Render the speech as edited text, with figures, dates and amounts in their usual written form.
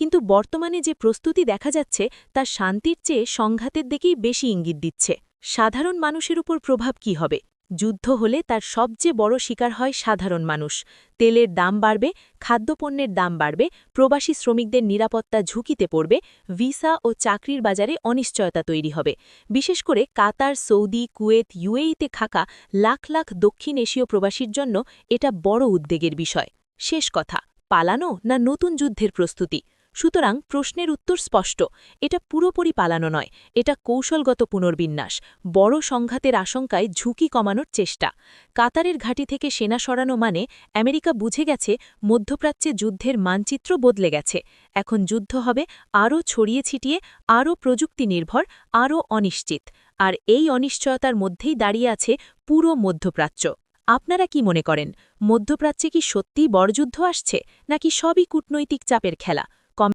কিন্তু বর্তমানে যে প্রস্তুতি দেখা যাচ্ছে তা শান্তির চেয়ে সংঘাতের দিকেই বেশি ইঙ্গিত দিচ্ছে। সাধারণ মানুষের উপর প্রভাব কি হবে? যুদ্ধ হলে তার সবচেয়ে বড় শিকার হয় সাধারণ মানুষ। তেলের দাম বাড়বে, খাদ্যপণ্যের দাম বাড়বে, প্রবাসী শ্রমিকদের নিরাপত্তা ঝুঁকিতে পড়বে, ভিসা ও চাকরির বাজারে অনিশ্চয়তা তৈরি হবে। বিশেষ করে কাতার, সৌদি, কুয়েত, ইউএইতে থাকা লাখ লাখ দক্ষিণ এশীয় প্রবাসীর জন্য এটা বড় উদ্বেগের বিষয়। শেষ কথা, পালানো না নতুন যুদ্ধের প্রস্তুতি? সুতরাং প্রশ্নের উত্তর স্পষ্ট, এটা পুরোপুরি পালানো নয়, এটা কৌশলগত পুনর্বিন্যাস, বড় সংঘাতের আশঙ্কায় ঝুঁকি কমানোর চেষ্টা। কাতারের ঘাঁটি থেকে সেনা সরানো মানে আমেরিকা বুঝে গেছে মধ্যপ্রাচ্যে যুদ্ধের মানচিত্র বদলে গেছে। এখন যুদ্ধ হবে আরও ছড়িয়ে ছিটিয়ে, আরও প্রযুক্তি নির্ভর, আরও অনিশ্চিত। আর এই অনিশ্চয়তার মধ্যেই দাঁড়িয়ে আছে পুরো মধ্যপ্রাচ্য। আপনারা কি মনে করেন, মধ্যপ্রাচ্যে কি সত্যিই বড়যুদ্ধ আসছে, নাকি সবই কূটনৈতিক চাপের খেলা?